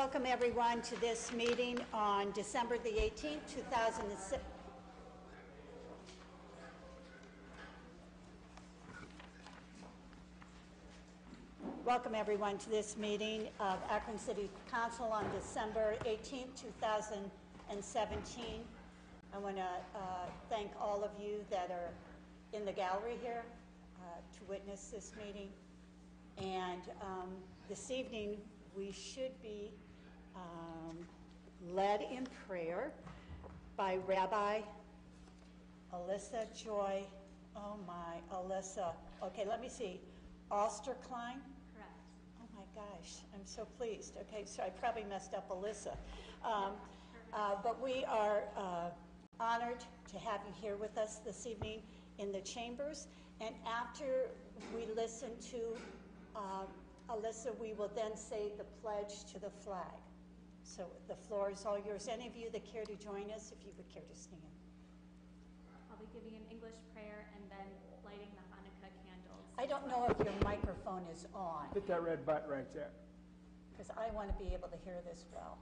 welcome everyone to this meeting on December the 18th, 2006. Welcome everyone to this meeting of Akron City Council on December 18th, 2017. I want to thank all of you that are in the gallery here to witness this meeting. And this evening we should be led in prayer by Rabbi Alyssa Joy. Oh my, Alyssa. Okay, let me see. Osterklein? Correct. Oh my gosh, I'm so pleased. Okay, so I probably messed up Alyssa. But we are honored to have you here with us this evening in the chambers. And after we listen to Alyssa, we will then say the pledge to the flag. So the floor is all yours. Any of you that care to join us, if you would care to stand. I'll be giving an English prayer and then lighting the Hanukkah candles. I don't know if your microphone is on. Hit that red button right there. Because I want to be able to hear this well.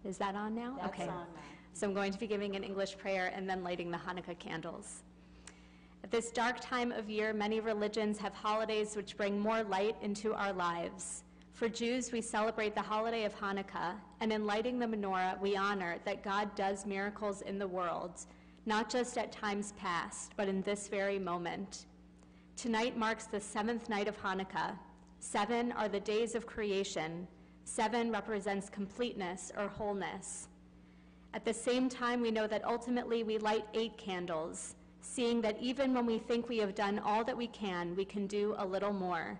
Is that on now? That's okay. on now. So I'm going to be giving an English prayer and then lighting the Hanukkah candles. At this dark time of year, many religions have holidays which bring more light into our lives. For Jews, we celebrate the holiday of Hanukkah, and in lighting the menorah, we honor that God does miracles in the world, not just at times past, but in this very moment. Tonight marks the 7th night of Hanukkah. 7 are the days of creation. 7 represents completeness or wholeness. At the same time, we know that ultimately we light 8 candles, seeing that even when we think we have done all that we can do a little more.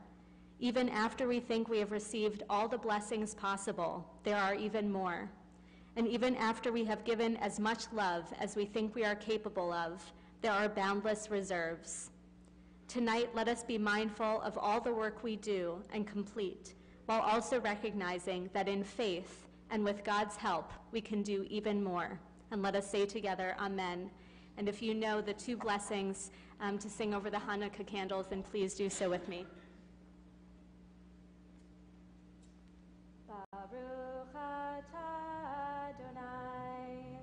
Even after we think we have received all the blessings possible, there are even more. And even after we have given as much love as we think we are capable of, there are boundless reserves. Tonight, let us be mindful of all the work we do and complete, while also recognizing that in faith and with God's help, we can do even more. And let us say together, Amen. And if you know the 2 blessings to sing over the Hanukkah candles, then please do so with me. Baruch atah Adonai,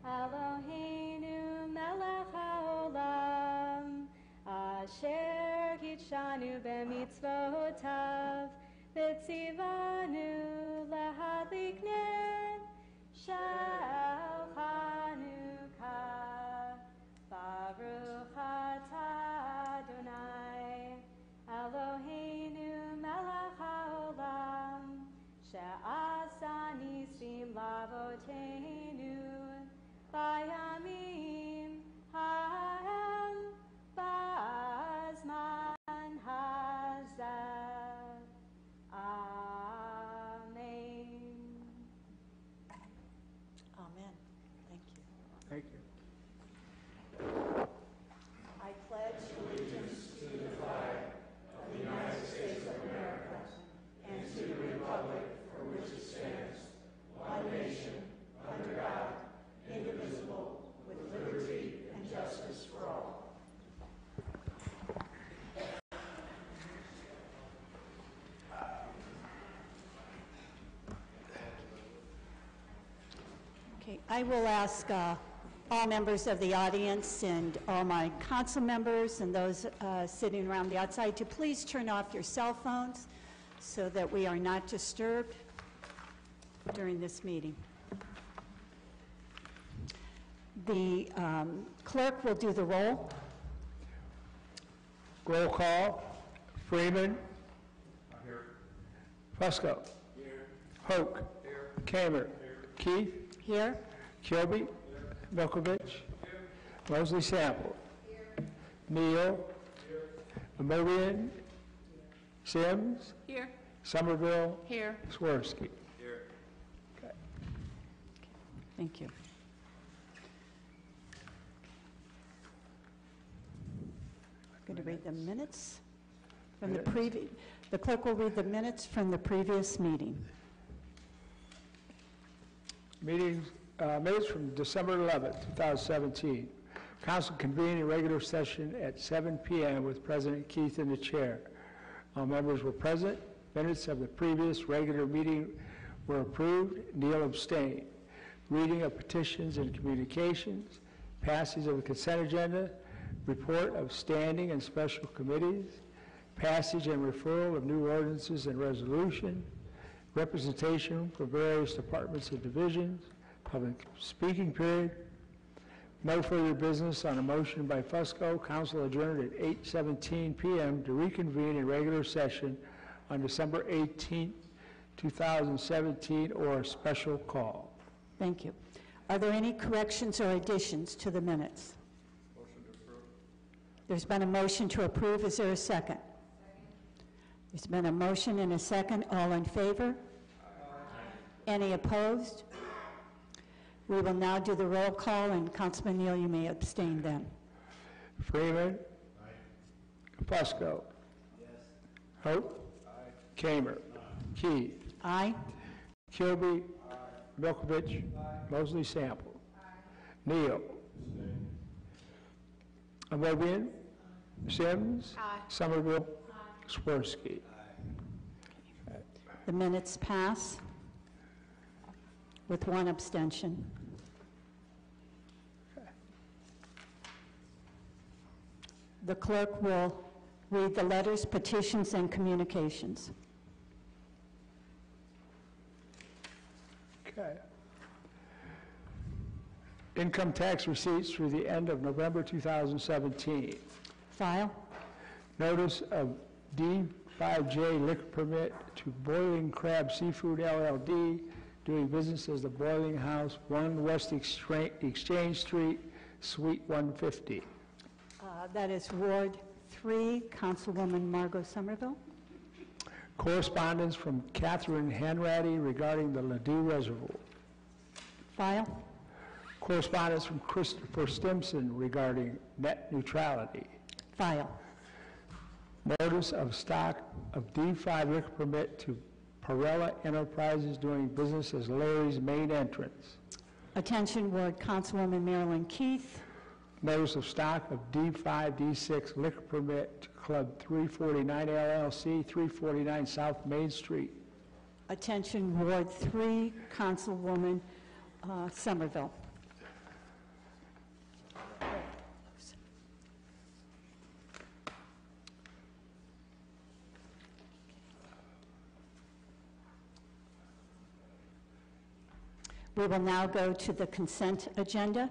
Eloheinu melech haolam, asher kitshanu b'mitzvotav, v'tzivanu lehadlik ner shel Hanukkah. Baruch atah Adonai, Eloheinu melech haolam, she'asa nisim lavoteinu, bayamim ha'el, ba'azman hazeh. Amen. Amen. Thank you. Thank you. I pledge allegiance to the flag of the United States of America and to the republic for which it stands, one nation, under God, indivisible, with liberty and justice for all. Okay, I will ask all members of the audience and all my council members and those sitting around the outside to please turn off your cell phones so that we are not disturbed during this meeting. The clerk will do the roll. Roll call. Freeman. Here. Fusco. Here. Hoke. Here. Kamer. Here. Keith. Here. Kilby. Milkovich. Mosley Sample. Here. Neal. Here. Amovian. Sims. Here. Somerville. Here. Swirsky. Here. Okay. Thank you. I'm going to read the minutes from the previous. The clerk will read the minutes from the previous meeting. Minutes from December 11th, 2017. Council convened a regular session at 7 p.m. with President Keith in the chair. All members were present. Minutes of the previous regular meeting were approved. Neal abstained. Reading of petitions and communications, passage of the consent agenda, report of standing and special committees, passage and referral of new ordinances and resolution, representation for various departments and divisions, public speaking period. No further business on a motion by Fusco. Council adjourned at 8:17 p.m. to reconvene in regular session on December 18, 2017, or a special call. Thank you. Are there any corrections or additions to the minutes? Motion to approve. There's been a motion to approve. Is there a second? There's been a motion and a second. All in favor? Any opposed? We will now do the roll call, and Councilman Neal, you may abstain then. Freeman. Fusco. Yes. Hope. Kamer. Key. Aye. Kilby. Milkovich. Mosley Sample. Neal. Amobian. Sims. Somerville. Swirsky. The minutes pass with one abstention. The clerk will read the letters, petitions, and communications. Okay. Income tax receipts through the end of November 2017. File. Notice of D5J liquor permit to Boiling Crab Seafood LLD, doing business as the Boiling House, 1 West Exchange Street, Suite 150. That is Ward 3, Councilwoman Margot Somerville. Correspondence from Catherine Hanratty regarding the Ladue Reservoir. File. Correspondence from Christopher Stimson regarding net neutrality. File. Notice of stock of D5 liquor permit to Parella Enterprises, doing business as Larry's Main Entrance. Attention Ward Councilwoman Marilyn Keith. Notice of stock of D5, D6 liquor permit to Club 349 LLC, 349 South Main Street. Attention Ward 3, Councilwoman Somerville. We will now go to the consent agenda.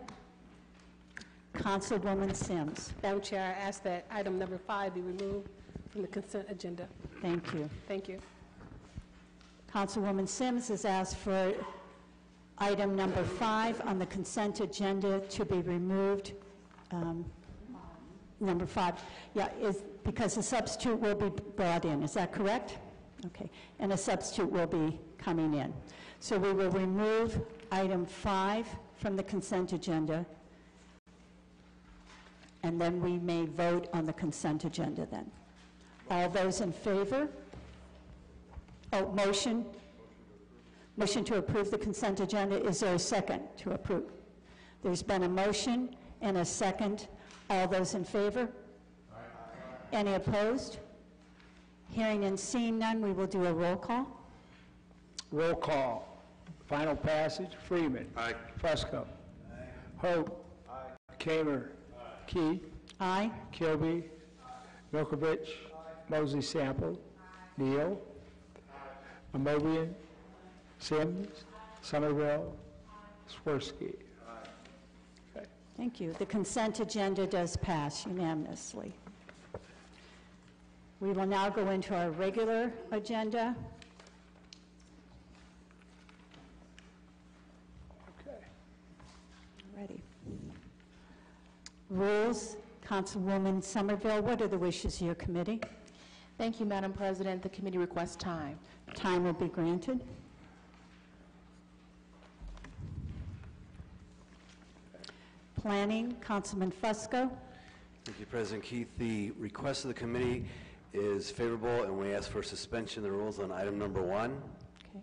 Councilwoman Sims. Madam Chair, I ask that item number 5 be removed from the consent agenda. Thank you. Thank you. Councilwoman Sims has asked for item number 5 on the consent agenda to be removed. Number 5, yeah, is because a substitute will be brought in. Is that correct? Okay, and a substitute will be coming in. So we will remove item 5 from the consent agenda, and then we may vote on the consent agenda then. All those in favor? Oh, motion? Motion to approve the consent agenda. Is there a second to approve? There's been a motion and a second. All those in favor? Aye. Any opposed? Hearing and seeing none, we will do a roll call. Roll call. Final passage. Freeman. Aye. Fusco. Aye. Hope. Aye. Kamer. Aye. Key. Aye. Kilby. Milkovich. Mosley Sample. Neal. Amobian. Sims. Somerville. Swirsky. Okay. Thank you. The consent agenda does pass unanimously. We will now go into our regular agenda. Okay. Ready. Rules. Councilwoman Somerville, what are the wishes of your committee? Thank you, Madam President. The committee requests time. Time will be granted. Planning, Councilman Fusco. Thank you, President Keith. The request of the committee is favorable, and we ask for suspension of the rules on item number 1. Okay.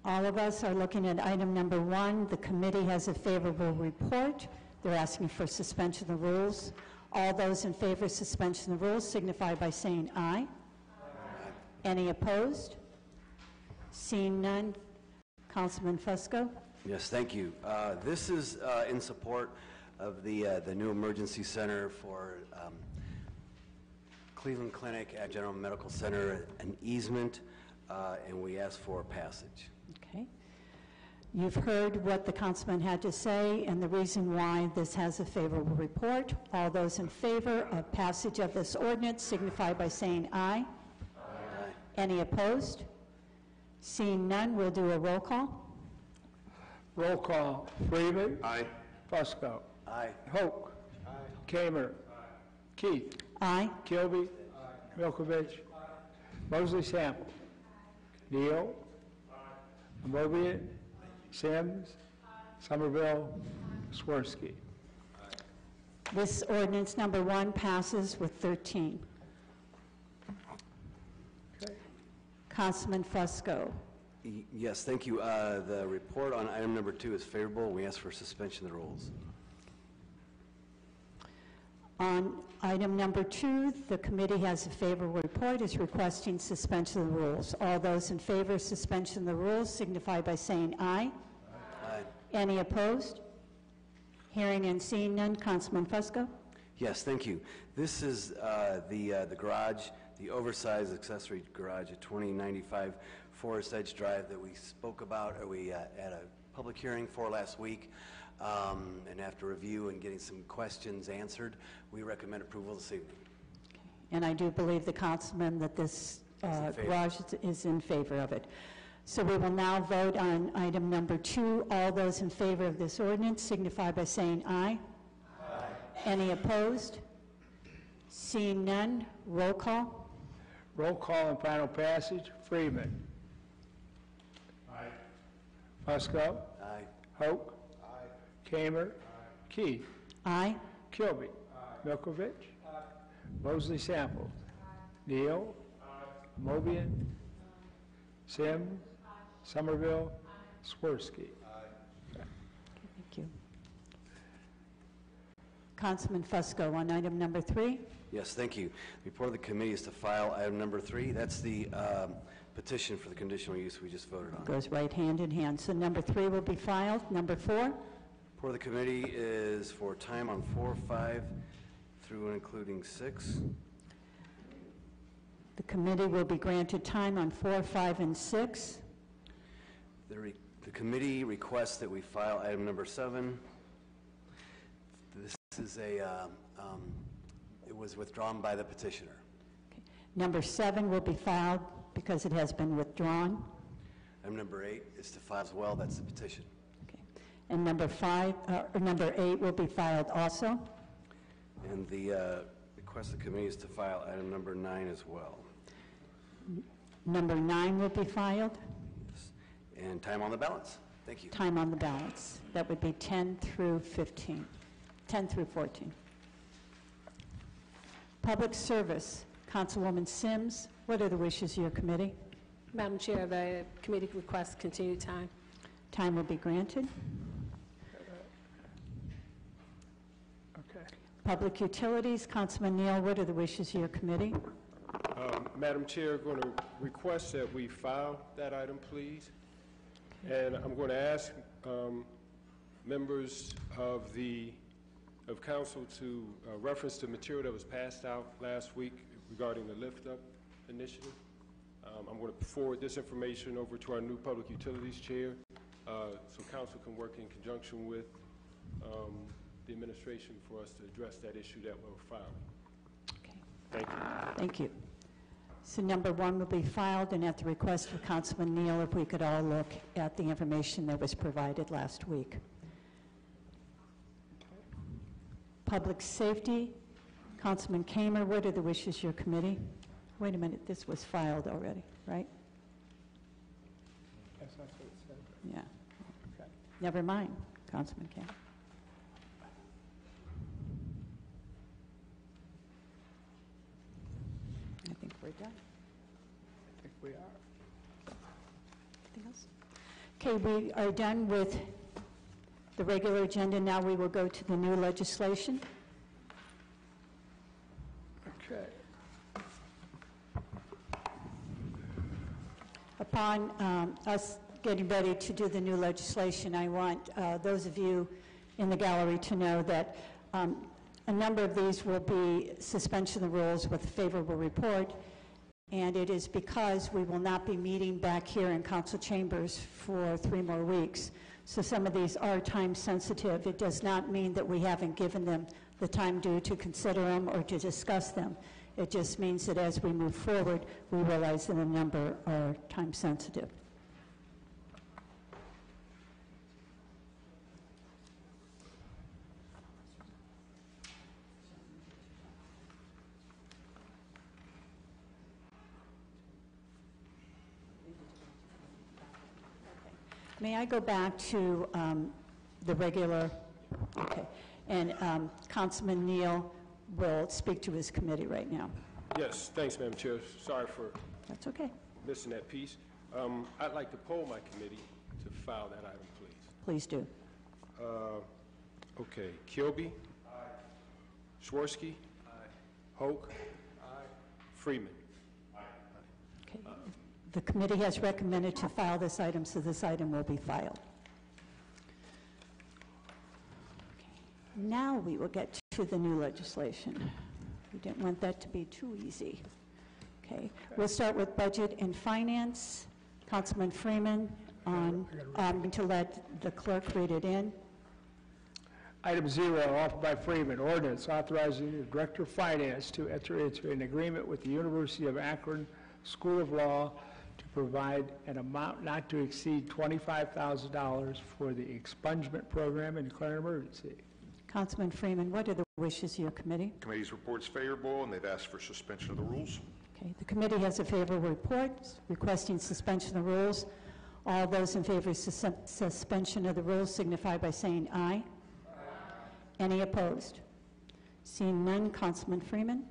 All of us are looking at item number 1. The committee has a favorable report. They're asking for suspension of the rules. All those in favor of suspension of the rules signify by saying aye. Aye. Any opposed? Seeing none, Councilman Fusco. Yes, thank you. This is in support of the new emergency center for Cleveland Clinic at General Medical Center, an easement, and we ask for passage. Okay. You've heard what the councilman had to say and the reason why this has a favorable report. All those in favor of passage of this ordinance signify by saying aye. Aye. Any opposed? Seeing none, we'll do a roll call. Roll call. Freeman. Aye. Fusco. Aye. Hoke. Kamer. Keith. Aye. Kilby. Milkovich. Mosley Sample. Neal. Amobian. Sims. Somerville. Swirsky. This ordinance number 1 passes with 13. Okay. Councilman Fusco. Yes, thank you. The report on item number 2 is favorable. We ask for suspension of the rules. On item number 2, the committee has a favorable report, is requesting suspension of the rules. All those in favor of suspension of the rules signify by saying aye. Aye. Any opposed? Hearing and seeing none, Councilman Fusco. Yes, thank you. This is the garage, the oversized accessory garage at 2095 Forest Edge Drive that we spoke about, or we had a public hearing for last week. And after review and getting some questions answered, we recommend approval this evening. And I do believe the councilman that this garage is in favor of it. So we will now vote on item number 2. All those in favor of this ordinance signify by saying aye. Aye. Any opposed? Seeing none, roll call. Roll call and final passage. Freeman. Aye. Fusco. Aye. Hoke. Kamer. Keith. Aye. Kilby. Milkovich. Mosley Sample. Neal. Mobian. Sims. Somerville. Swirsky. Thank you. Councilman Fusco on item number 3. Yes, thank you. The report of the committee is to file item number 3. That's the petition for the conditional use we just voted on. Goes right hand in hand. So number 3 will be filed. Number 4. Report of the committee is for time on 4, 5, through and including 6. The committee will be granted time on 4, 5, and 6. The committee requests that we file item number 7. This is it was withdrawn by the petitioner. Okay. Number 7 will be filed because it has been withdrawn. Item number 8 is to file as well. That's the petition. Okay. And number 8 will be filed also. And the request of the committee is to file item number 9 as well. Number 9 will be filed. Yes. And time on the balance. Thank you. Time on the balance. That would be 10 through 15. 10 through 14. Public service. Councilwoman Sims, what are the wishes of your committee? Madam Chair, the committee requests continued time. Time will be granted. Okay. Public Utilities, Councilman Neal, what are the wishes of your committee? Madam Chair, going to request that we file that item, please. And I'm going to ask members of council to reference the material that was passed out last week regarding the Lift Up initiative. I'm going to forward this information over to our new Public Utilities Chair so council can work in conjunction with the administration for us to address that issue that we're filing. Okay. Thank you. Thank you. So number 1 will be filed, and at the request of Councilman Neal, if we could all look at the information that was provided last week. Public Safety, Councilman Kamer, what are the wishes of your committee? Wait a minute, this was filed already, right? Yes, that's what it said. Yeah. Okay. Never mind, Councilman Kamer. I think we're done. I think we are. Anything else? Okay, we are done with the regular agenda. Now we will go to the new legislation. Okay. Upon us getting ready to do the new legislation, I want those of you in the gallery to know that a number of these will be suspension of the rules with a favorable report, and it is because we will not be meeting back here in council chambers for 3 more weeks. So some of these are time sensitive. It does not mean that we haven't given them the time due to consider them or to discuss them. It just means that as we move forward, we realize that a number are time sensitive. May I go back to the regular, okay, and Councilman Neal will speak to his committee right now. Yes, thanks, Madam Chair. Sorry for That's okay. missing that piece. I'd like to poll my committee to file that item, please. Please do. Okay, Kilby? Aye. Swirsky? Aye. Hoke? Aye. Freeman? Okay. The committee has recommended to file this item, so this item will be filed. Okay. Now we will get to the new legislation. We didn't want that to be too easy. Okay. We'll start with Budget and Finance. Councilman Freeman, I'm going to let the clerk read it in. Item 0, offered by Freeman, ordinance authorizing the Director of Finance to enter into an agreement with the University of Akron School of Law to provide an amount not to exceed $25,000 for the expungement program and declare an emergency. Councilman Freeman, what are the wishes of your committee? Committee's report's favorable, and they've asked for suspension of the rules. Okay, the committee has a favorable report requesting suspension of the rules. All those in favor of suspension of the rules signify by saying aye. Any opposed? Seeing none, Councilman Freeman.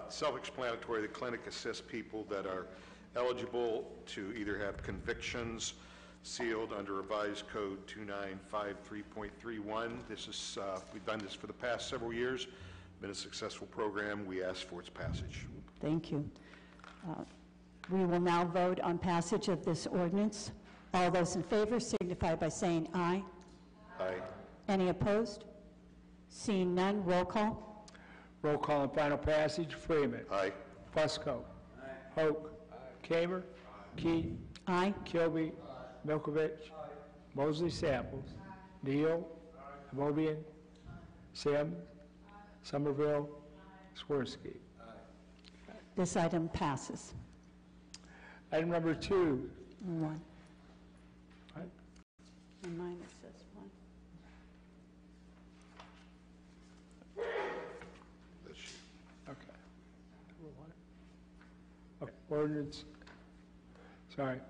Self-explanatory, the clinic assists people that are eligible to either have convictions sealed under revised code 2953.31. This is, we've done this for the past several years. Been a successful program. We ask for its passage. Thank you. We will now vote on passage of this ordinance. All those in favor signify by saying aye. Aye. Any opposed? Seeing none, roll call. Roll call and final passage. Freeman. Aye. Fusco. Hoke. Kamer. Key. Aye. Kilby. Milkovich. Mosley Samples. Neal. Amobian. Sims. Somerville. Swirsky. This item passes. Item number 2. 1. What? On mine it says 1. That's you. Okay. Okay. Ordinance. Sorry.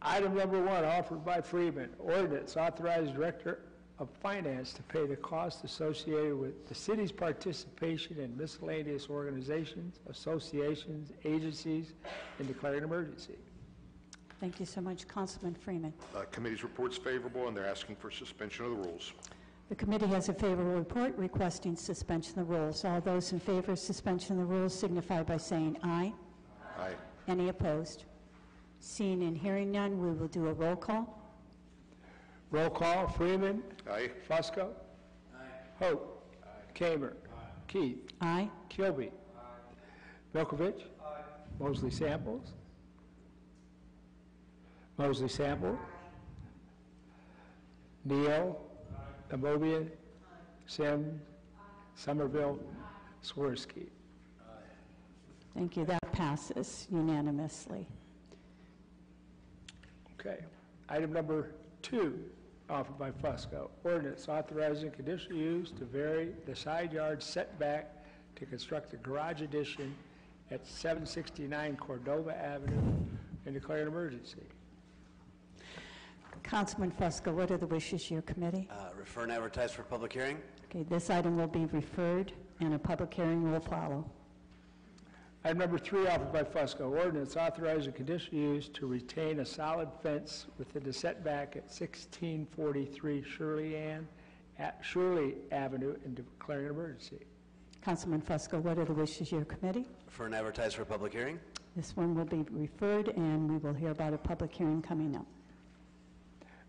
Item number 1, offered by Freeman. Ordinance authorized Director of Finance to pay the cost associated with the city's participation in miscellaneous organizations, associations, agencies, and declaring an emergency. Thank you so much, Councilman Freeman. Committee's report's favorable, and they're asking for suspension of the rules. The committee has a favorable report requesting suspension of the rules. All those in favor of suspension of the rules signify by saying aye. Aye. Any opposed? Seeing and hearing none, we will do a roll call. Roll call, Freeman. Aye. Fusco. Hope. Kamer. Keith. Aye. Kilby. Milkovich. Mosley Samples. Mosley Sample. Neal. Amobian. Sims. Somerville. Swirsky. Thank you. That passes unanimously. Okay. Item number 2, offered by Fusco. Ordinance authorizing conditional use to vary the side yard setback to construct a garage addition at 769 Cordova Avenue and declare an emergency. Councilman Fusco, what are the wishes of your committee? Refer and advertise for public hearing. Okay, this item will be referred and a public hearing will follow. Item number 3, offered by Fusco. Ordinance authorizing conditional use to retain a solid fence within the setback at 1643 Shirley Avenue and declaring an emergency. Councilman Fusco, what are the wishes of your committee? For an advertised for a public hearing? This one will be referred, and we will hear about a public hearing coming up.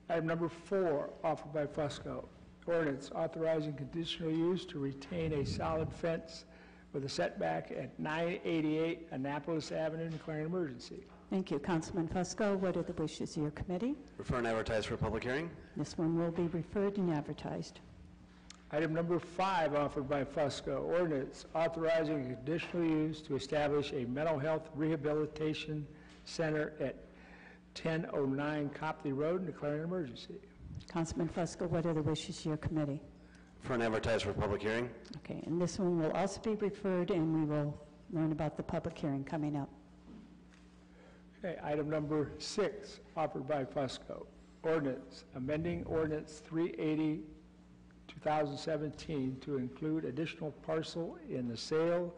Item number 4, offered by Fusco, ordinance authorizing conditional use to retain a solid fence with a setback at 988 Annapolis Avenue, declaring an emergency. Thank you. Councilman Fusco, what are the wishes of your committee? Refer and advertise for a public hearing? This one will be referred and advertised. Item number 5, offered by Fusco, ordinance authorizing conditional use to establish a mental health rehabilitation center at 1009 Copley Road and declaring an emergency. Councilman Fusco, what are the wishes of your committee? For an advertise for a public hearing? Okay, and this one will also be referred, and we will learn about the public hearing coming up. Okay, item number 6, offered by Fusco, ordinance amending ordinance 380, 2017 to include additional parcel in the sale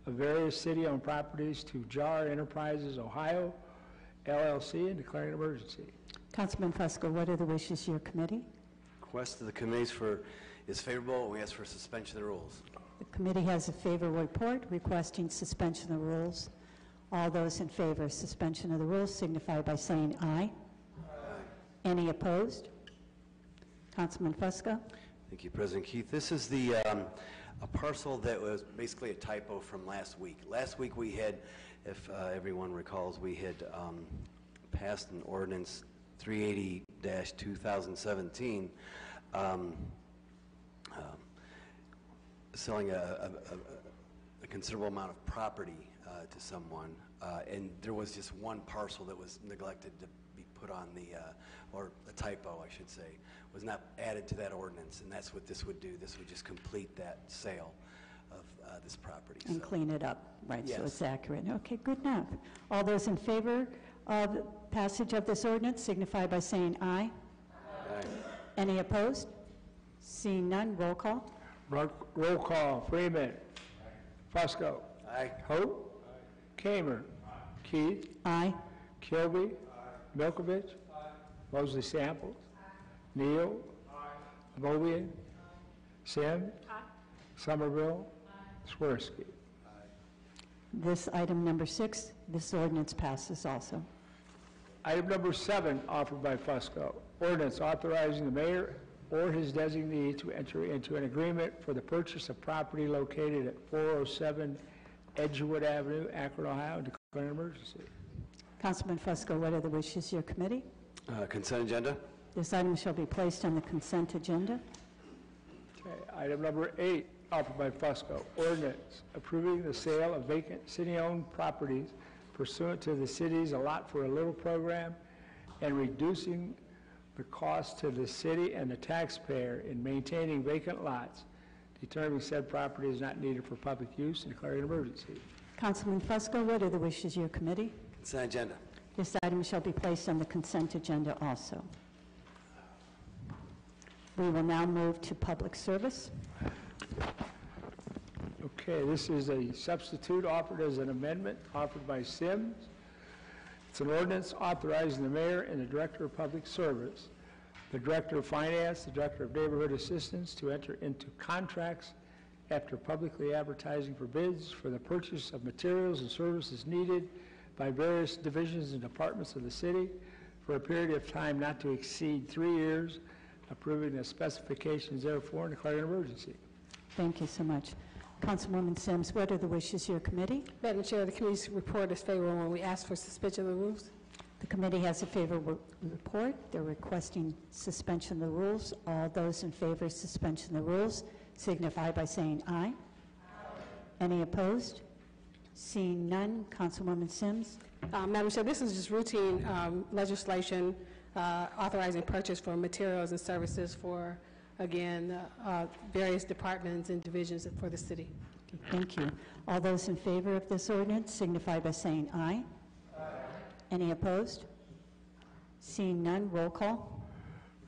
of various city-owned properties to JAR Enterprises Ohio, LLC, and declaring an emergency. Councilman Fusco, what are the wishes of your committee? Request of the committees is favorable, and we ask for suspension of the rules. The committee has a favorable report requesting suspension of the rules. All those in favor of suspension of the rules signify by saying aye. Any opposed? Councilman Fusco? Thank you, President Keith. This is the a parcel that was basically a typo from last week. Last week we had, if everyone recalls, we had passed an ordinance 380-2017 selling a considerable amount of property to someone, and there was just one parcel that was neglected to be put on the, or a typo, I should say, was not added to that ordinance, and that's what this would do. This would just complete that sale of this property. And clean it up, right, so Yes. it's accurate. Okay, good enough. All those in favor of passage of this ordinance signify by saying aye. Aye. Any opposed? Seeing none, roll call. Roll call, Freeman. Fusco. Aye. Hope. Kamer. Keith. Aye. Kilby. Milkovich. Mosley Samples. Neal. Mobian. Sim. Somerville. Swirsky. This item number 6, this ordinance passes also. Item number 7, offered by Fusco, ordinance authorizing the mayor or his designee to enter into an agreement for the purchase of property located at 407 Edgewood Avenue, Akron, Ohio, and declaring an emergency. Councilman Fusco, what are the wishes of your committee? Consent agenda? This item shall be placed on the consent agenda. Okay, item number 8, offered by Fusco, ordinance approving the sale of vacant city-owned properties pursuant to the city's A Lot for a Little program and reducing the cost to the city and the taxpayer in maintaining vacant lots, determining said property is not needed for public use, and declaring an emergency. Councilman Fusco, what are the wishes of your committee? Consent agenda. This item shall be placed on the consent agenda also. We will now move to public service. Okay, this is a substitute offered as an amendment, offered by Sims. It's an ordinance authorizing the mayor and the director of public service, the director of finance, the director of neighborhood assistance to enter into contracts after publicly advertising for bids for the purchase of materials and services needed by various divisions and departments of the city for a period of time not to exceed 3 years, approving the specifications therefore and declaring an emergency. Thank you so much. Councilwoman Sims, what are the wishes of your committee? Madam Chair, the committee's report is favorable when we ask for suspension of the rules. The committee has a favorable report. They're requesting suspension of the rules. All those in favor of suspension of the rules signify by saying aye. Any opposed? Seeing none, Councilwoman Sims. Madam Chair, this is just routine legislation authorizing purchase for materials and services for, again, various departments and divisions for the city. Thank you. All those in favor of this ordinance signify by saying aye. Any opposed? Seeing none, roll call.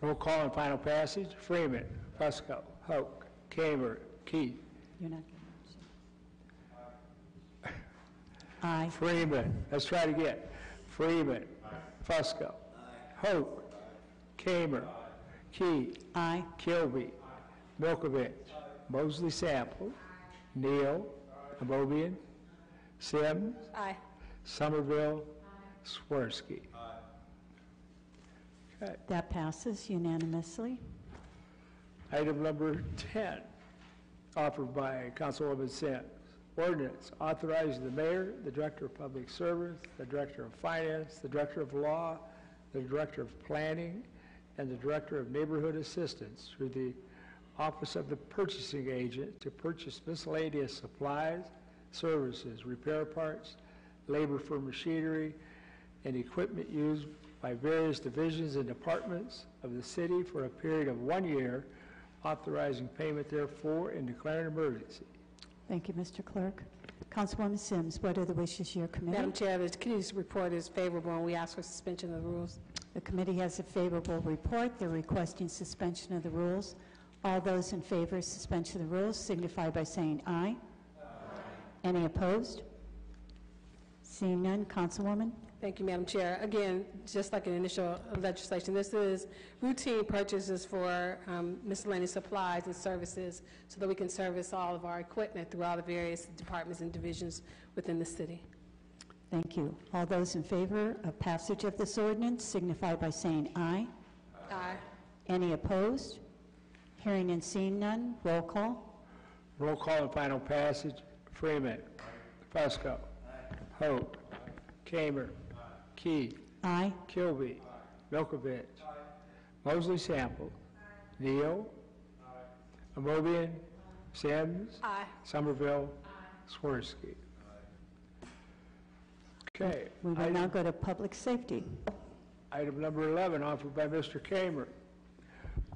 Roll call and final passage. Freeman. Fusco. Hoke. Kamer. Keith. You're not getting aye. Freeman. Let's try it again. Freeman. Fusco. Hoke. Kamer. Keith. Aye. Kilby. Milkovich. Mosley Sample. Neal. Amobian. Sims. Aye. Somerville. Swirsky. Okay. That passes unanimously. Item number 10, offered by Councilwoman Sims. Ordinance authorizing the mayor, the director of public service, the director of finance, the director of law, the director of planning, and the director of neighborhood assistance through the office of the purchasing agent to purchase miscellaneous supplies, services, repair parts, labor for machinery, and equipment used by various divisions and departments of the city for a period of 1 year, authorizing payment therefore and declaring an emergency. Thank you, Mr. Clerk. Councilwoman Sims, what are the wishes of your committee? Madam Chair, the committee's report is favorable, and we ask for suspension of the rules. The committee has a favorable report. They're requesting suspension of the rules. All those in favor of suspension of the rules signify by saying aye. Any opposed? Seeing none, Councilwoman? Thank you, Madam Chair. Again, just like in initial legislation, this is routine purchases for miscellaneous supplies and services so that we can service all of our equipment through all the various departments and divisions within the city. Thank you. All those in favor of passage of this ordinance signify by saying aye. Aye. Any opposed? Hearing and seeing none, roll call. Roll call and final passage. Freeman. Fusco. Hope. Kamer. Key. Aye. Kilby. Milkovich. Mosley Sample. Neal. Amobian. Sims. Aye. Somerville. Swirsky. Okay. We will now go to public safety. Item number 11, offered by Mr. Kamer.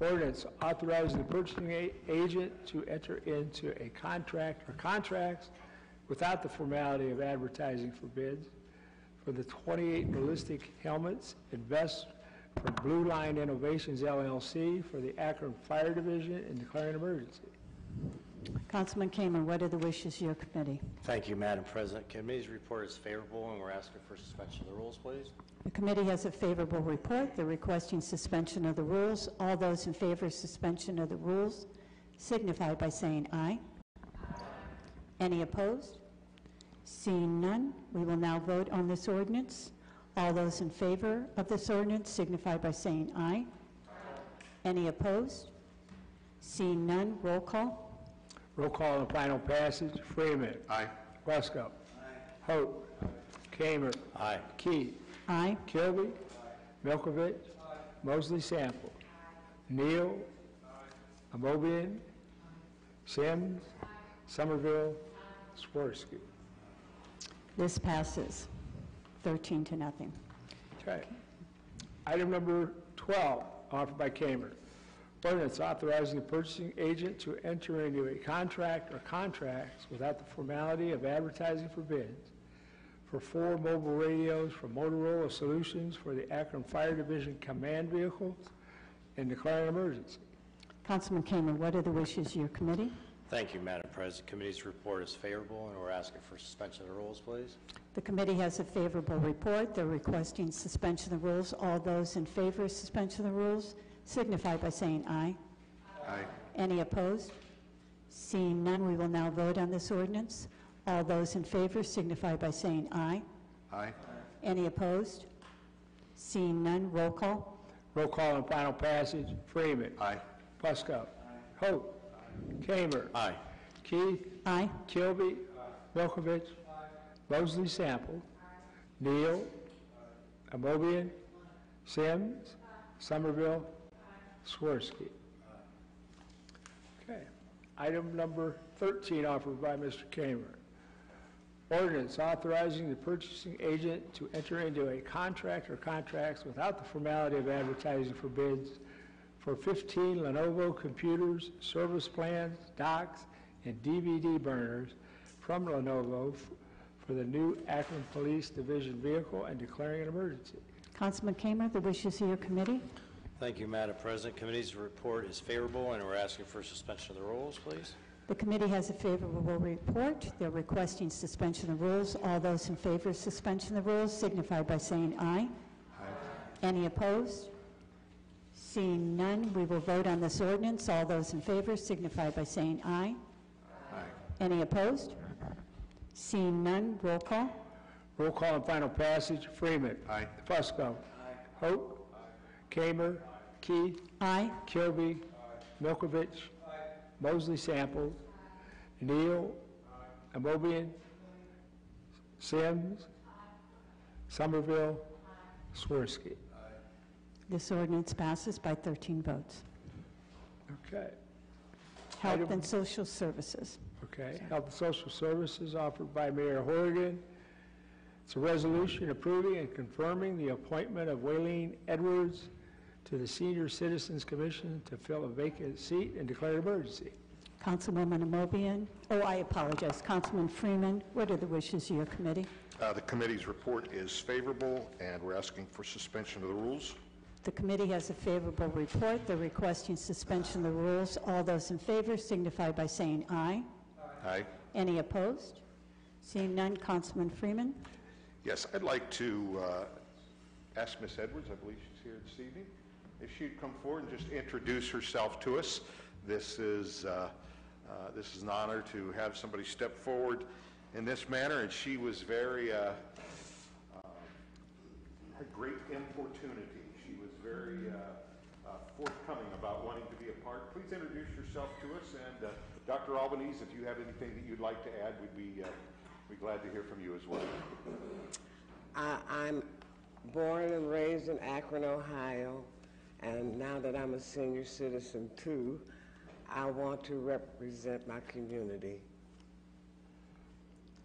Ordinance authorizing the purchasing agent to enter into a contract or contracts without the formality of advertising for bids for the 28 ballistic helmets and vests from Blue Line Innovations LLC for the Akron Fire Division and declaring an emergency. Councilman Kamen, what are the wishes of your committee? Thank you, Madam President. Committee's report is favorable, and we're asking for suspension of the rules, please. The committee has a favorable report. They're requesting suspension of the rules. All those in favor of suspension of the rules signify by saying aye. Any opposed? Seeing none, we will now vote on this ordinance. All those in favor of this ordinance signify by saying aye. Any opposed? Seeing none, roll call. Roll call and final passage. Freeman. Aye. Wesco. Hope. Kamer. Aye. Key. Aye. Kilby. Milkovich. Mosley Sample. Neal. Amobian. Sims. Somerville. Swirsky. This passes 13 to nothing. Okay. Item number 12, offered by Kamer. Ordinance authorizing the purchasing agent to enter into a contract or contracts without the formality of advertising for bids for 4 mobile radios from Motorola Solutions for the Akron Fire Division command vehicles and declaring an emergency. Councilman Kamen, what are the wishes of your committee? Thank you, Madam President. Committee's report is favorable, and we're asking for suspension of the rules, please. The committee has a favorable report. They're requesting suspension of the rules. All those in favor of suspension of the rules signify by saying aye. Aye. Any opposed? Seeing none, we will now vote on this ordinance. All those in favor signify by saying aye. Aye. Any opposed? Seeing none, roll call. Roll call and final passage. Freeman. Aye. Fusco. Hope. Kamer. Aye. Keith. Aye. Kilby. Milkovich. Mosley Sample. Neal. Amobian. Sims. Somerville. Swirsky. Okay. Item number 13, offered by Mr. Kamer. Ordinance authorizing the purchasing agent to enter into a contract or contracts without the formality of advertising for bids for 15 Lenovo computers, service plans, docks, and DVD burners from Lenovo for the new Akron Police Division vehicle and declaring an emergency. Councilman Kamer, the wishes of your committee? Thank you, Madam President. Committee's report is favorable, and we're asking for suspension of the rules, please. The committee has a favorable report. They're requesting suspension of rules. All those in favor of suspension of the rules signify by saying aye. Aye. Any opposed? Seeing none, we will vote on this ordinance. All those in favor signify by saying aye. Aye. Any opposed? Seeing none, roll call. Roll call on final passage. Freeman. Aye. Fusco. Hope. Kamer. Key. Aye. Kilby. Milkovich. Mosley Sample. Neal. Amobian. Sims. Somerville. Swirsky. This ordinance passes by 13 votes. Okay. Health Item- and Social Services. Okay. Health and Social Services offered by Mayor Horrigan. It's a resolution approving and confirming the appointment of Waylene Edwards to the Senior Citizens Commission to fill a vacant seat and declare an emergency. Councilwoman Amobian. Oh, I apologize. Councilman Freeman, what are the wishes of your committee? The committee's report is favorable, and we're asking for suspension of the rules. The committee has a favorable report. They're requesting suspension of the rules. All those in favor signify by saying aye. Aye. Any opposed? Seeing none, Councilman Freeman. Yes, I'd like to ask Ms. Edwards, I believe she's here this evening, if she'd come forward and just introduce herself to us. This is an honor to have somebody step forward in this manner, and she was very, had great importunity. She was very forthcoming about wanting to be a part. Please introduce yourself to us, and Dr. Albanese, if you have anything that you'd like to add, we'd be glad to hear from you as well. I'm born and raised in Akron, Ohio, and now that I'm a senior citizen too, I want to represent my community.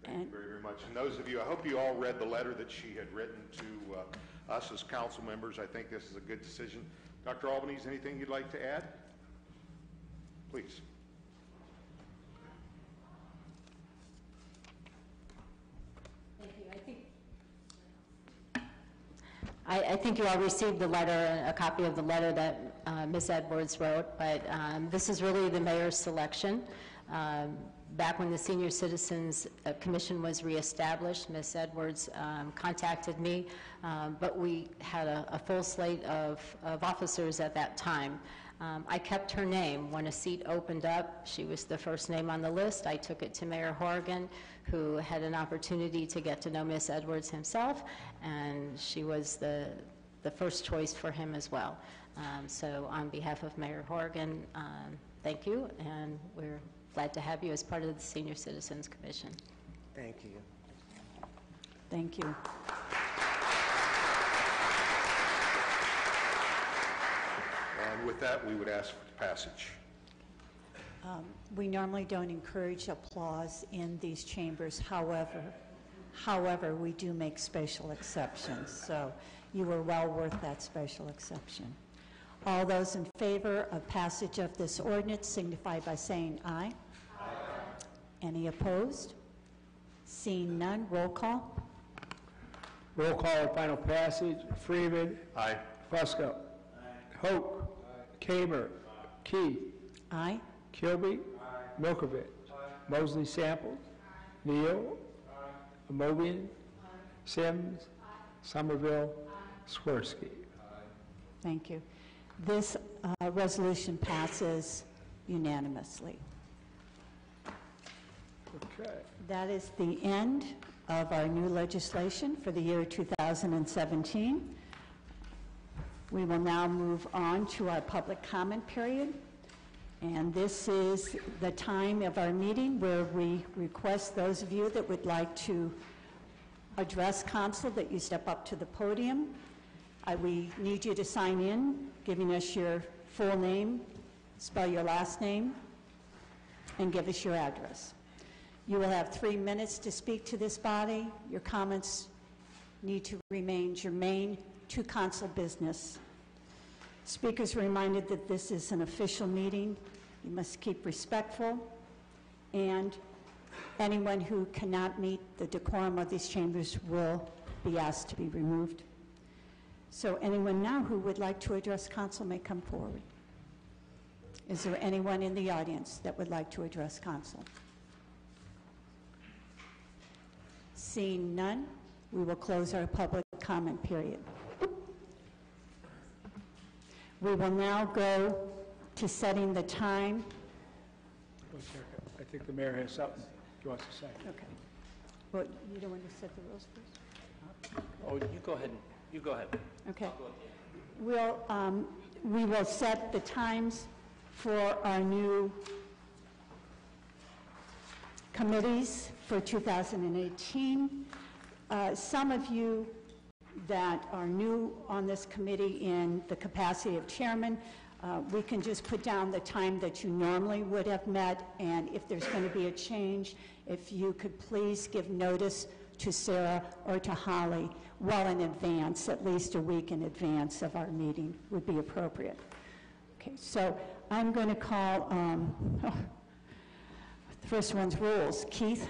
Thank you very, very much. And those of you, I hope you all read the letter that she had written to us as council members. I think this is a good decision. Dr. Albanese, anything you'd like to add? Please. I think you all received the letter, a copy of the letter that Ms. Edwards wrote, but this is really the mayor's selection. Back when the Senior Citizens Commission was reestablished, Ms. Edwards contacted me, but we had a full slate of officers at that time. I kept her name. When a seat opened up, she was the first name on the list. I took it to Mayor Horrigan, who had an opportunity to get to know Ms. Edwards himself, and she was the first choice for him as well. So on behalf of Mayor Horrigan, thank you, and we're glad to have you as part of the Senior Citizens Commission. Thank you. Thank you. And with that, we would ask for passage. We normally don't encourage applause in these chambers. However, we do make special exceptions, so you were well worth that special exception. All those in favor of passage of this ordinance signify by saying aye. Aye. Any opposed? Seeing none, roll call. Roll call on final passage. Freeman. Aye. Fusco. Hope. Kamer. Key. Aye. Kilby. Milkovich. Mosley Sample. Neal. Amobian. Sims. Somerville. Swirsky. Thank you. This resolution passes unanimously. Okay. That is the end of our new legislation for the year 2017. We will now move on to our public comment period. And this is the time of our meeting where we request those of you that would like to address council that you step up to the podium. We need you to sign in, giving us your full name, spell your last name, and give us your address. You will have 3 minutes to speak to this body. Your comments need to remain germane to council business. Speakers are reminded that this is an official meeting. You must keep respectful, and anyone who cannot meet the decorum of these chambers will be asked to be removed. So anyone now who would like to address council may come forward. Is there anyone in the audience that would like to address council? Seeing none, we will close our public comment period. We will now go to setting the time. One second. I think the mayor has something he wants to say. Okay. Well, you don't want to set the rules first? Oh, you go ahead. You go ahead. Okay. We will set the times for our new committees for 2018. Some of you that are new on this committee in the capacity of chairman, we can just put down the time that you normally would have met, and if there's going to be a change, if you could please give notice to Sarah or to Holly well in advance, at least a week in advance of our meeting would be appropriate. Okay, so I'm going to call, the first one's rules. Keith,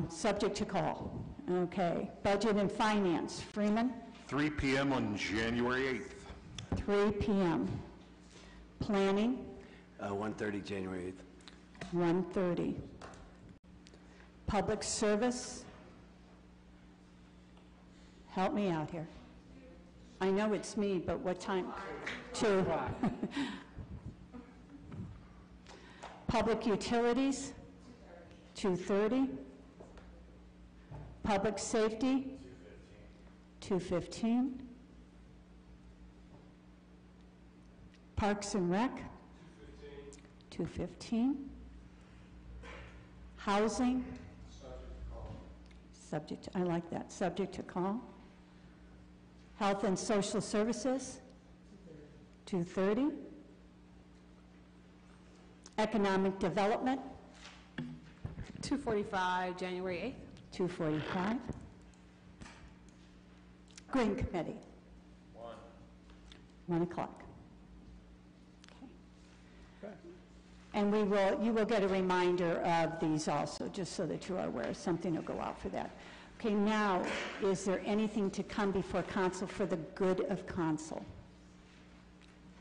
subject to call. Okay, budget and finance. Freeman? 3 p.m. on January 8th. 3 p.m. Planning? 1:30, January 8th. 1:30. Public service? Help me out here. I know it's me, but what time? 2. Public utilities? 2:30. Public safety? 2:15. Parks and Rec? 2:15. Housing? Subject, I like that, subject to call. Health and Social Services? 2:30. Economic Development? 2:45, January 8th. 2:45. Green Committee? 1 o'clock. Okay. And you will get a reminder of these also, just so that you are aware. Something will go out for that. Okay, now, is there anything to come before council for the good of council?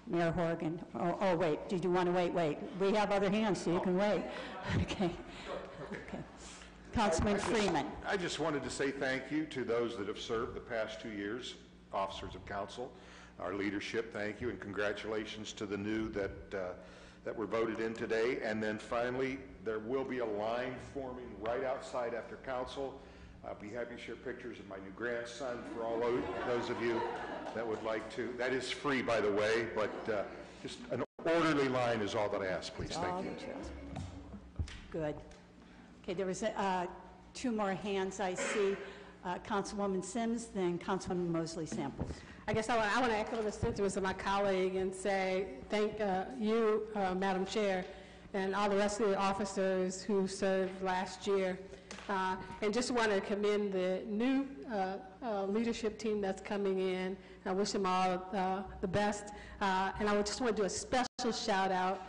Mayor Horgan. Oh, wait, did you want to wait? Wait. We have other hands, so you can wait. Okay. Okay. Councilman Freeman. I just wanted to say thank you to those that have served the past 2 years, officers of council, our leadership, thank you, and congratulations to the new that were voted in today. And then finally, there will be a line forming right outside after council. I'll be happy to share pictures of my new grandson for all those of you that would like to. That is free, by the way, but just an orderly line is all that I ask, please. Thank you. Good. Okay, there was 2 more hands I see. Councilwoman Sims, then Councilwoman Mosley Samples. I guess I want to echo the sentiments of my colleague and say thank you, Madam Chair, and all the rest of the officers who served last year. And just want to commend the new leadership team that's coming in. I wish them all the best. And I just want to do a special shout out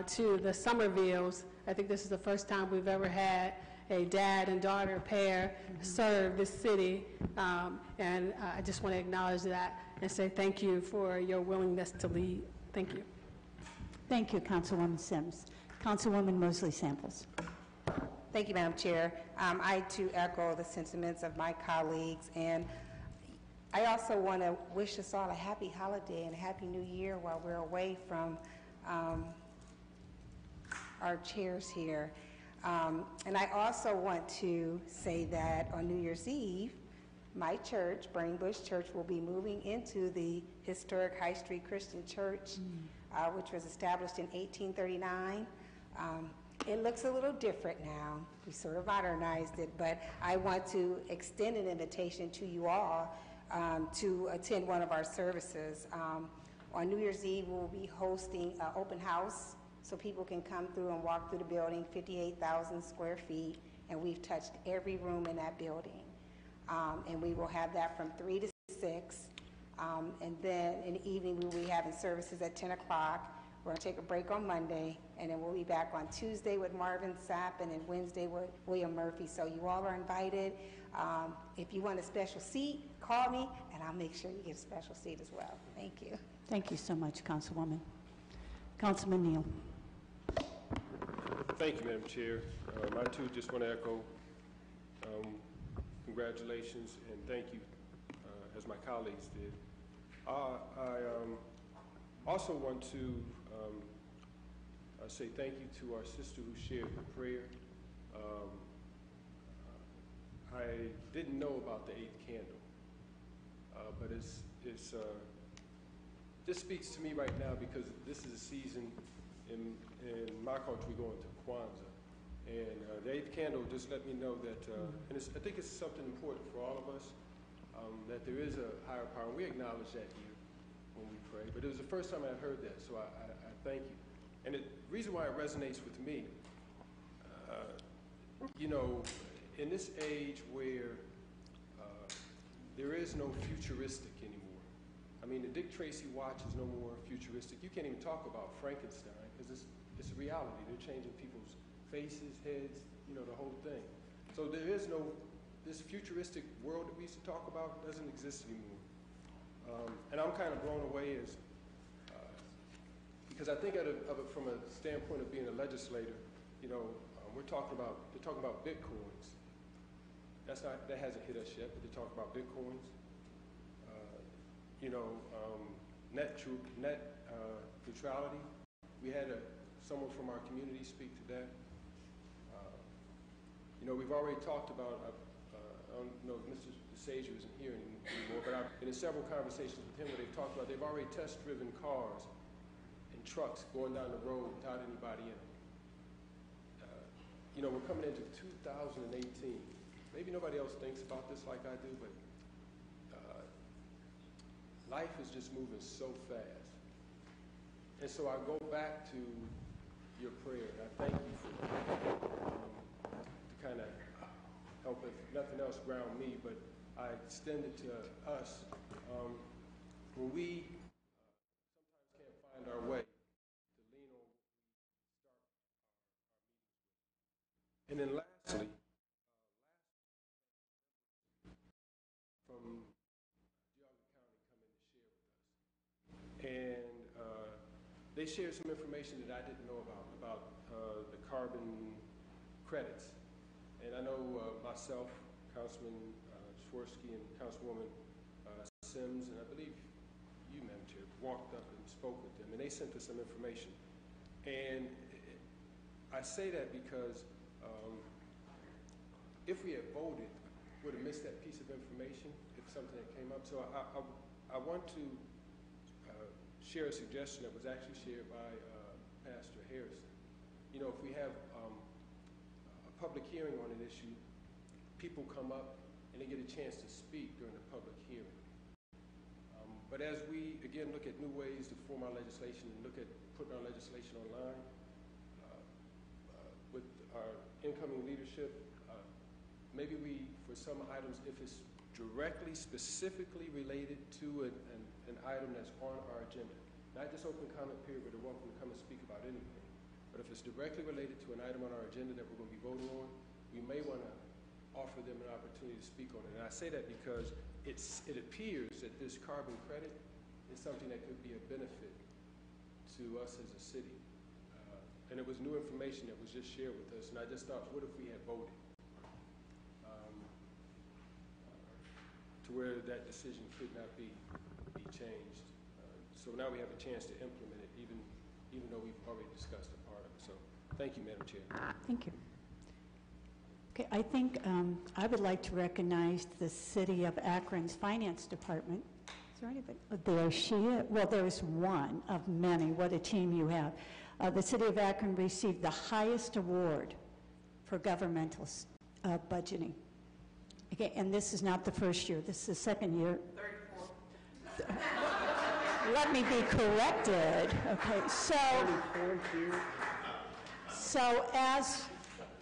to the Somervilles. I think this is the first time we've ever had a dad and daughter pair serve this city. And I just want to acknowledge that and say thank you for your willingness to lead. Thank you. Thank you, Councilwoman Sims. Councilwoman Mosley Samples. Thank you, Madam Chair. I, too, echo the sentiments of my colleagues, and I also want to wish us all a happy holiday and a happy new year while we're away from our chairs here. And I also want to say that on New Year's Eve, my church, Burning Bush Church, will be moving into the historic High Street Christian Church, which was established in 1839. It looks a little different now. We sort of modernized it, but I want to extend an invitation to you all to attend one of our services. On New Year's Eve, we'll be hosting an open house so people can come through and walk through the building, 58,000 square feet, and we've touched every room in that building. And we will have that from 3 to 6. And then in the evening, we will be having services at 10 o'clock. We're going to take a break on Monday, and then we'll be back on Tuesday with Marvin Sapp, and then Wednesday with William Murphy. So you all are invited. If you want a special seat, call me, and I'll make sure you get a special seat as well. Thank you. Thank you so much, Councilwoman. Councilman Neal. Thank you, Madam Chair. I, too, just want to echo congratulations and thank you, as my colleagues did. I also want to say thank you to our sister who shared the prayer. I didn't know about the 8th candle, but this speaks to me right now because this is a season in my country going to Kwanzaa. And the 8th candle just let me know that, and I think it's something important for all of us, that there is a higher power. And we acknowledge that here when we pray. But it was the first time I heard that, so I thank you. And the reason why it resonates with me, you know, in this age where there is no futuristic anymore. I mean, the Dick Tracy watch is no more futuristic. You can't even talk about Frankenstein because it's reality. They're changing people's faces, heads, you know, the whole thing. So there is no, this futuristic world that we used to talk about doesn't exist anymore. And I'm kind of blown away as, because I think of it from a standpoint of being a legislator, you know, they're talking about Bitcoins. That hasn't hit us yet, but they're talking about Bitcoins. You know, net neutrality. We had someone from our community speak to that. You know, we've already talked about, I don't know if Mr. DeSager isn't here anymore, but I've been in several conversations with him where they've talked about they've already test-driven cars and trucks going down the road without anybody in them. You know, we're coming into 2018. Maybe nobody else thinks about this like I do, but life is just moving so fast. And so I go back to your prayer, and I thank you for to kind of help, if nothing else, ground me, but I extend it to us when we sometimes can't find our way, to lean on what we start our meetings with. And then lastly, from Geauga County come in to share with us. And they shared some information that I didn't know about the carbon credits. And I know myself, Councilman Swirsky, and Councilwoman Sims, and I believe you, Madam Chair, walked up and spoke with them, and they sent us some information. And I say that because if we had voted, would have missed that piece of information if something had came up. So I want to share a suggestion that was actually shared by Pastor Harrison. You know, if we have a public hearing on an issue, people come up and they get a chance to speak during the public hearing. But as we, again, look at new ways to form our legislation and look at putting our legislation online, with our incoming leadership, maybe we, for some items, if it's directly, specifically related to an item that's on our agenda, not just open comment period, but they're welcome to come and speak about anything. But if it's directly related to an item on our agenda that we're going to be voting on, we may want to offer them an opportunity to speak on it. And I say that because it appears that this carbon credit is something that could be a benefit to us as a city. And it was new information that was just shared with us, and I just thought, what if we had voted? To where that decision could not be changed. So now we have a chance to implement it, even though we've already discussed a part of it. So thank you, Madam Chair. Thank you. Okay, I think I would like to recognize the City of Akron's Finance Department. Is there anybody? Oh, there she is. Well, there's one of many. What a team you have. The City of Akron received the highest award for governmental budgeting. Okay, and this is not the first year. This is the second year. 34. Let me be corrected. Okay, so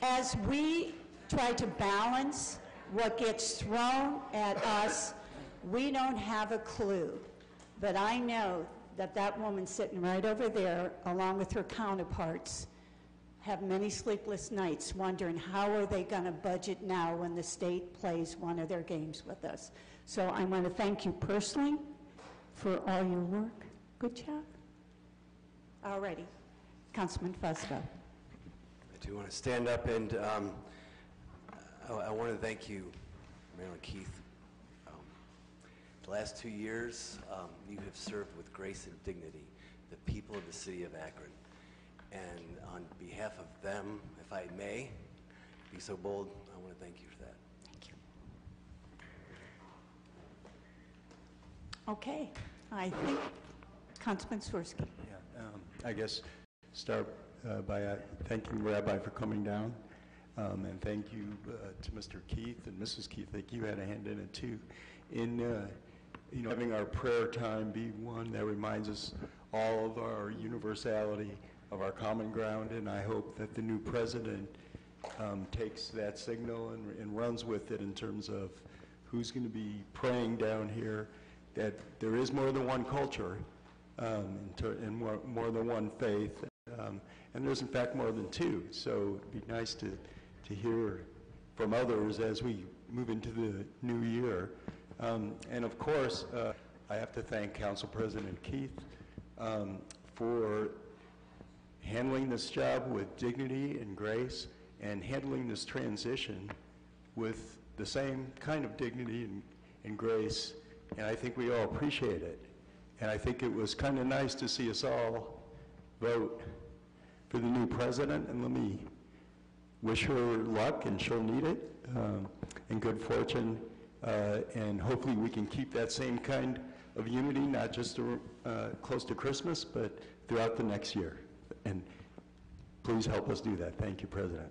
as we try to balance what gets thrown at us, we don't have a clue. But I know that that woman sitting right over there, along with her counterparts, have many sleepless nights wondering how are they going to budget now when the state plays one of their games with us. So I want to thank you personally for all your work. Good job. All righty. Councilman Fusco. I do want to stand up and I want to thank you, Marilyn Keith. The last 2 years, you have served with grace and dignity the people of the city of Akron. And on behalf of them, if I may be so bold, I want to thank you for that. Thank you. Okay, I think Councilman Swirsky. Yeah, I guess start by thanking Rabbi for coming down, and thank you to Mr. Keith and Mrs. Keith. I think you had a hand in it too, in having our prayer time be one that reminds us all of our universality of our common ground, and I hope that the new president takes that signal and runs with it in terms of who's going to be praying down here, that there is more than one culture and more than one faith, and there's in fact more than two. So it'd be nice to hear from others as we move into the new year. And of course, I have to thank Council President Keith for handling this job with dignity and grace, and handling this transition with the same kind of dignity and grace, and I think we all appreciate it. And I think it was kind of nice to see us all vote for the new president, and let me wish her luck, and she'll need it, and good fortune, and hopefully we can keep that same kind of unity, not just close to Christmas, but throughout the next year. And please help us do that. Thank you, President.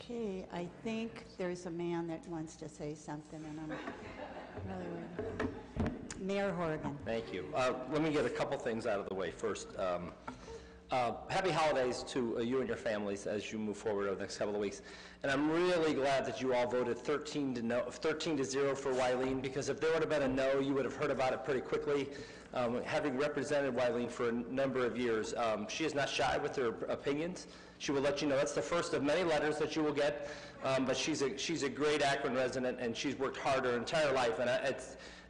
Okay, I think there's a man that wants to say something, and I'm really waiting. Mayor Horgan. Thank you. Let me get a couple things out of the way first. Happy holidays to you and your families as you move forward over the next couple of weeks. And I'm really glad that you all voted 13 to 0 for Wileen, because if there would have been a no, you would have heard about it pretty quickly. Having represented Wileen for a number of years, she is not shy with her opinions. She will let you know. That's the first of many letters that you will get, but she's a great Akron resident, and she's worked hard her entire life, and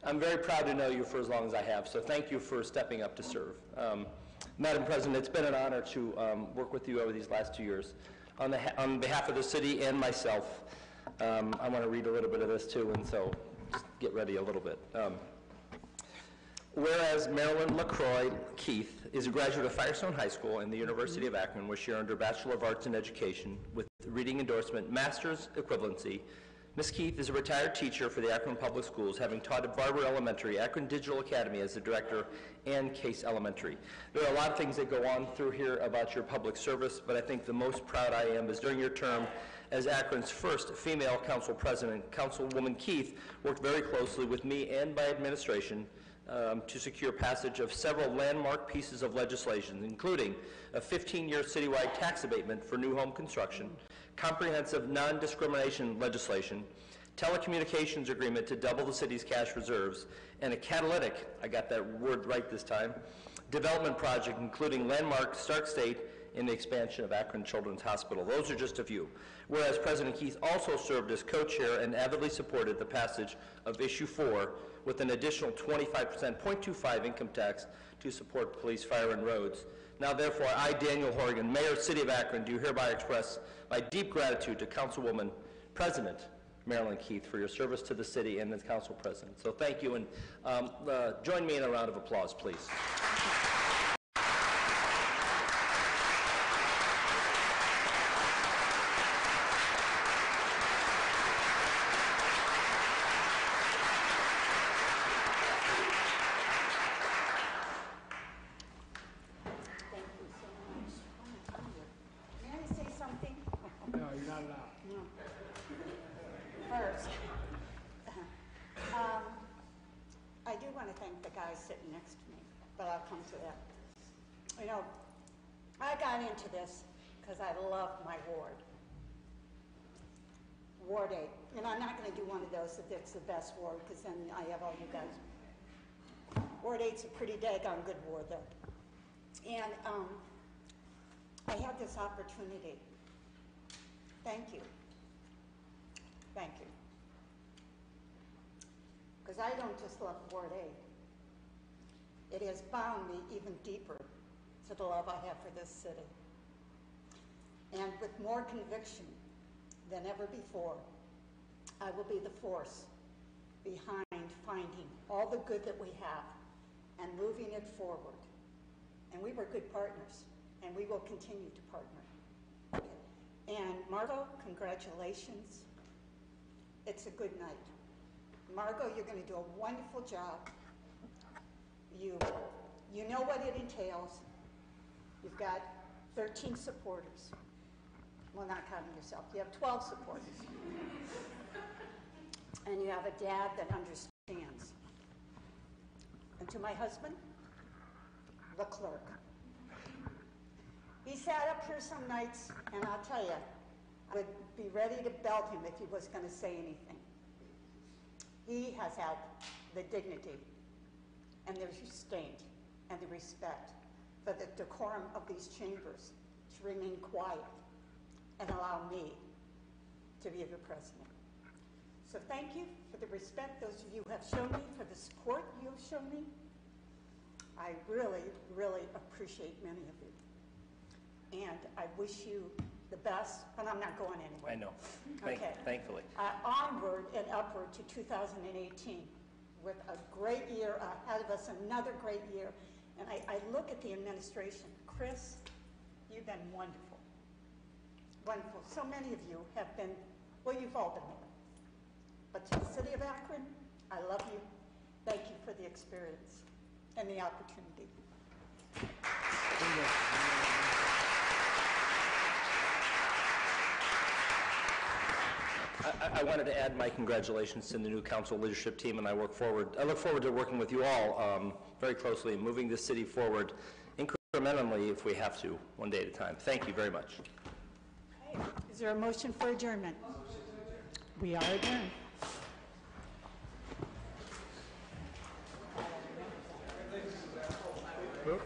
I'm very proud to know you for as long as I have, so thank you for stepping up to serve. Madam President, it's been an honor to work with you over these last 2 years. On behalf of the city and myself, I want to read a little bit of this too, and so just get ready a little bit. Whereas Marilyn LaCroix Keith is a graduate of Firestone High School and the University of Akron, where she earned her Bachelor of Arts in Education with reading endorsement, Master's equivalency. Ms. Keith is a retired teacher for the Akron Public Schools, having taught at Barber Elementary, Akron Digital Academy as the director, and Case Elementary. There are a lot of things that go on through here about your public service, but I think the most proud I am is during your term as Akron's first female council president, Councilwoman Keith worked very closely with me and my administration to secure passage of several landmark pieces of legislation, including a 15-year citywide tax abatement for new home construction, comprehensive non-discrimination legislation, telecommunications agreement to double the city's cash reserves, and a catalytic, I got that word right this time, development project including landmark Stark State in the expansion of Akron Children's Hospital. Those are just a few. Whereas President Keith also served as co-chair and avidly supported the passage of Issue 4 with an additional 0.25 income tax to support police, fire, and roads. Now, therefore, I, Daniel Horgan, Mayor, City of Akron, do hereby express my deep gratitude to Councilwoman President Marilyn Keith for your service to the city and the Council President. So thank you, and join me in a round of applause, please. Sitting next to me, but I'll come to that. You know, I got into this because I love my ward. Ward 8. And I'm not going to do one of those if it's the best ward, because then I have all you guys. Ward 8's a pretty daggone good ward, though. And I had this opportunity. Thank you. Thank you. Because I don't just love Ward 8. It has bound me even deeper to the love I have for this city. And with more conviction than ever before, I will be the force behind finding all the good that we have and moving it forward and we were good partners, and we will continue to partner. And Margot, congratulations. It's a good night. Margot, you're going to do a wonderful job. You know what it entails. You've got 13 supporters. Well, not counting yourself. You have 12 supporters. And you have a dad that understands. And to my husband, the clerk. He sat up here some nights, and I'll tell you, I would be ready to belt him if he was going to say anything. He has had the dignity and the restraint and the respect for the decorum of these chambers to remain quiet and allow me to be the president. So thank you for the respect those of you have shown me, for the support you have shown me. I really, really appreciate many of you. And I wish you the best, and I'm not going anywhere. I know. Okay. Thankfully. Onward and upward to 2018 with a great year ahead of us, another great year. And I look at the administration. Chris, you've been wonderful. Wonderful. So many of you have been, well, you've all been there. But to the city of Akron, I love you. Thank you for the experience and the opportunity. I wanted to add my congratulations to the new council leadership team, and I look forward to working with you all very closely and moving this city forward incrementally if we have to, one day at a time. Thank you very much. Okay. Is there a motion for adjournment? We are adjourned.